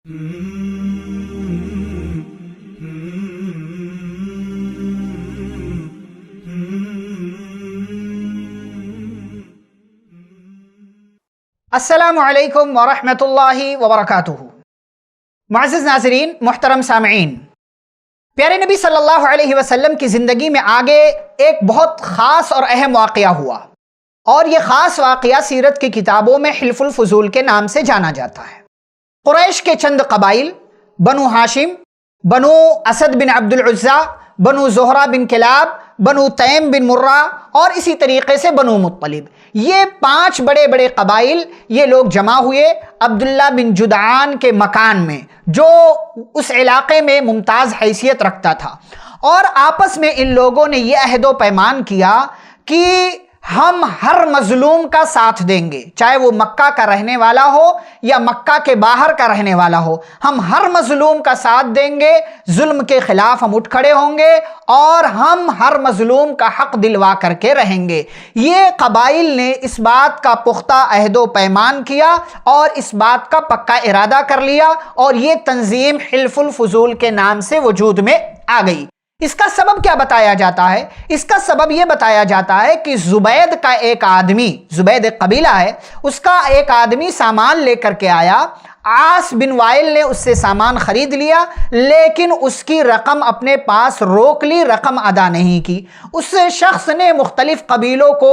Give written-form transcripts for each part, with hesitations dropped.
السلام علیکم ورحمۃ اللہ وبرکاتہ۔ معزز ناظرین، محترم سامعین، پیارے نبی صلی اللہ علیہ وسلم کی زندگی میں آگے ایک بہت خاص اور اہم واقعہ ہوا، اور یہ خاص واقعہ سیرت کی کتابوں میں حلف الفضول کے نام سے جانا جاتا ہے۔ قریش کے چند قبائل، بنو ہاشم، بنو اسد بن عبد العزا، بنو زہرہ بن کلاب، بنو تیم بن مرہ اور اسی طریقے سے بنو مطلب، یہ 5 بڑے بڑے قبائل، یہ لوگ جمع ہوئے عبداللہ بن جدعان کے مکان میں، جو اس علاقے میں ممتاز حیثیت رکھتا تھا، اور آپس میں ان لوگوں نے یہ عہد و پیمان کیا کہ ہم ہر مظلوم کا ساتھ دیں گے، چاہے وہ مکہ کا رہنے والا ہو یا مکہ کے باہر کا رہنے والا ہو، ہم ہر مظلوم کا ساتھ دیں گے، ظلم کے خلاف ہم اٹھ کھڑے ہوں گے اور ہم ہر مظلوم کا حق دلوا کر کے رہیں گے۔ یہ قبائل نے اس بات کا پختہ عہد و پیمان کیا اور اس بات کا پکا ارادہ کر لیا، اور یہ تنظیم حلف الفضول کے نام سے وجود میں آ گئی۔ اس کا سبب کیا بتایا جاتا ہے؟ اس کا سبب یہ بتایا جاتا ہے کہ زبید کا ایک آدمی، زبید ایک قبیلہ ہے، اس کا ایک آدمی سامان لے کر کے آیا، عاص بن وائل نے اس سے سامان خرید لیا، لیکن اس کی رقم اپنے پاس روک لی، رقم ادا نہیں کی۔ اس شخص نے مختلف قبیلوں کو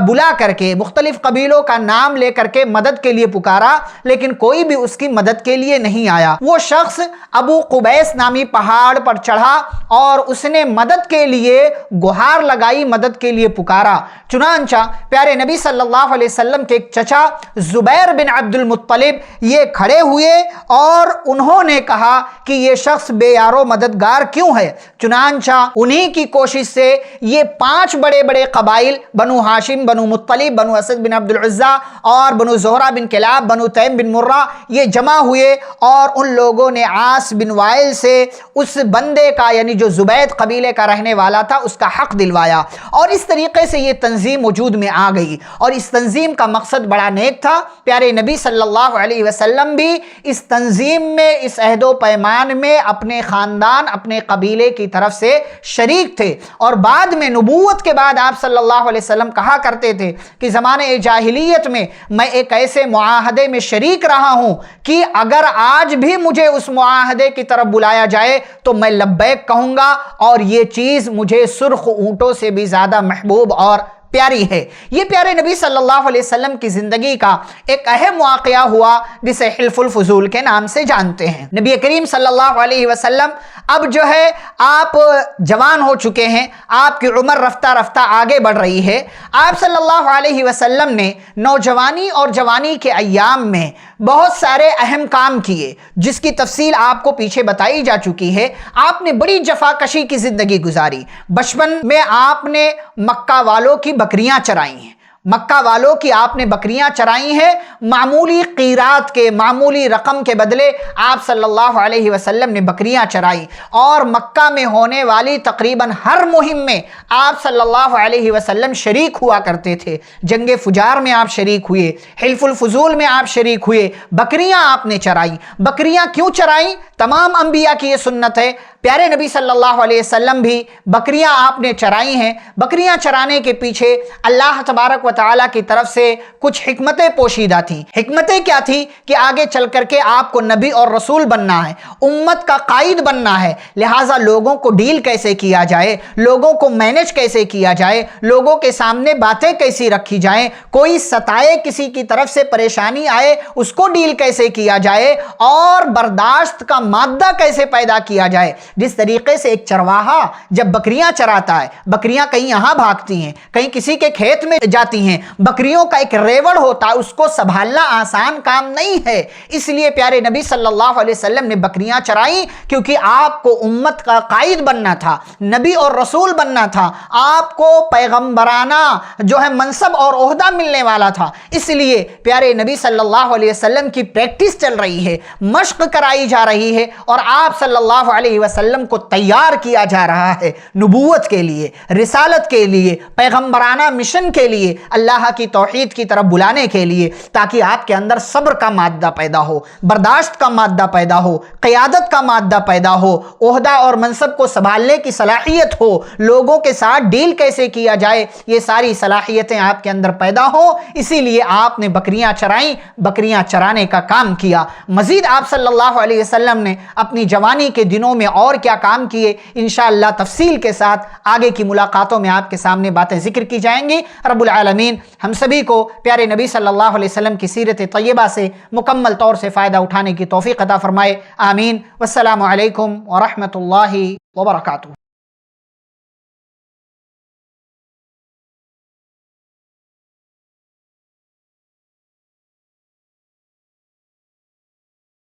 بلا کر کے، مختلف قبیلوں کا نام لے کر کے مدد کے لیے پکارا، لیکن کوئی بھی اس کی مدد کے لیے نہیں آیا۔ وہ شخص ابو قبیس نامی پہاڑ پر چڑھا اور اس نے مدد کے لیے گہار لگائی، مدد کے لیے پکارا۔ چنانچہ پیارے نبی صلی اللہ علیہ وسلم کے ایک چچا زبیر بن عبد المطلب یہ کھڑے ہوئے اور انہوں نے کہا کہ یہ شخص بے یارو مددگار کیوں ہے؟ چنانچہ انہی کی کوشش سے یہ 5 بڑے بڑے قبائل، بنو ہاشم، بنو مطلب، بنو اسد بن عبد العزا اور بنو زہرہ بن کلاب، بنو تیم بن مرہ، یہ جمع ہوئے اور ان لوگوں نے عاص بن وائل سے اس بندے کا، یعنی جو زبید قبیلے کا رہنے والا تھا، اس کا حق دلوایا، اور اس طریقے سے یہ تنظیم وجود میں آ گئی۔ اور اس تنظیم کا مقصد بڑا نیک تھا۔ پیارے نبی صلی اللہ علیہ وسلم بھی اس تنظیم میں، اس عہد و پیمان میں اپنے خاندان، اپنے قبیلے کی طرف سے شریک تھے، اور بعد میں نبوت کے بعد آپ صلی اللہ علیہ وسلم کہا کرتے تھے کہ زمانے جاہلیت میں میں ایک ایسے معاہدے میں شریک رہا ہوں کہ اگر آج بھی مجھے اس معاہدے کی طرف بلایا جائے تو میں لبیک کہوں گا، اور یہ چیز مجھے سرخ اونٹوں سے بھی زیادہ محبوب اور پیاری ہے۔ یہ پیارے نبی صلی اللہ علیہ وسلم کی زندگی کا ایک اہم واقعہ ہوا جسے حلف الفضول کے نام سے جانتے ہیں۔ نبی کریم صلی اللہ علیہ وسلم اب جو ہے آپ جوان ہو چکے ہیں، آپ کی عمر رفتہ رفتہ آگے بڑھ رہی ہے۔ آپ صلی اللہ علیہ وسلم نے نوجوانی اور جوانی کے ایام میں بہت سارے اہم کام کیے، جس کی تفصیل آپ کو پیچھے بتائی جا چکی ہے۔ آپ نے بڑی جفاکشی کی زندگی گزاری۔ بچپن میں آپ نے مکہ والوں کی بکریاں چرائی ہیں، مکہ والوں کی آپ نے بکریاں چرائی ہیں، معمولی قیرات کے، معمولی رقم کے بدلے آپ صلی اللہ علیہ وسلم نے بکریاں چرائی، اور مکہ میں ہونے والی تقریباً ہر مہم میں آپ صلی اللہ علیہ وسلم شریک ہوا کرتے تھے۔ جنگ فجار میں آپ شریک ہوئے، حلف الفضول میں آپ شریک ہوئے، بکریاں آپ نے چرائی۔ بکریاں کیوں چرائیں؟ تمام انبیاء کی یہ سنت ہے، پیارے نبی صلی اللہ علیہ وسلم بھی بکریاں آپ نے چرائی ہیں۔ بکریاں چرانے کے پیچھے اللہ تبارک و تعالیٰ کی طرف سے کچھ حکمتیں پوشیدہ تھیں۔ حکمتیں کیا تھی؟ کہ آگے چل کر کے آپ کو نبی اور رسول بننا ہے، امت کا قائد بننا ہے، لہٰذا لوگوں کو ڈیل کیسے کیا جائے، لوگوں کو مینج کیسے کیا جائے، لوگوں کے سامنے باتیں کیسی رکھی جائیں، کوئی ستائے، کسی کی طرف سے پریشانی آئے، اس کو ڈیل کیسے کیا جائے، اور برداشت کا مادہ کیسے پیدا کیا جائے۔ جس طریقے سے ایک چرواہا جب بکریاں چراتا ہے، بکریاں کہیں یہاں بھاگتی ہیں، کہیں کسی کے کھیت میں جاتی ہیں، بکریوں کا ایک ریوڑ ہوتا ہے، اس کو سنبھالنا آسان کام نہیں ہے۔ اس لیے پیارے نبی صلی اللہ علیہ وسلم نے بکریاں چرائی، کیونکہ آپ کو امت کا قائد بننا تھا، نبی اور رسول بننا تھا، آپ کو پیغمبرانہ جو ہے منصب اور عہدہ ملنے والا تھا۔ اس لیے پیارے نبی صلی اللہ علیہ وسلم کی پریکٹس چل رہی ہے، مشق کرائی جا رہی ہے اور آپ صلی اللہ علیہ وسلم کو تیار کیا جا رہا ہے نبوت کے لیے، رسالت کے لیے، پیغمبرانہ مشن کے لیے، اللہ کی توحید کی طرف بلانے کے لیے، تاکہ آپ کے اندر صبر کا مادہ پیدا ہو، برداشت کا مادہ پیدا ہو، قیادت کا مادہ پیدا ہو، عہدہ اور منصب کو سنبھالنے کی صلاحیت ہو، لوگوں کے ساتھ ڈیل کیسے کیا جائے، یہ ساری صلاحیتیں آپ کے اندر پیدا ہوں۔ اسی لیے آپ نے بکریاں چرائیں، بکریاں چرانے کا کام کیا۔ مزید آپ صلی اللہ علیہ وسلم نے اپنی جوانی کے دنوں میں اور کیا کام کیے، انشاءاللہ تفصیل کے ساتھ آگے کی ملاقاتوں میں آپ کے سامنے باتیں ذکر کی جائیں گی۔ رب العالمین ہم سبھی کو پیارے نبی صلی اللہ علیہ وسلم کی سیرت طیبہ سے مکمل طور سے فائدہ اٹھانے کی توفیق عطا فرمائے، آمین۔ والسلام علیکم ورحمۃ اللہ وبرکاتہ۔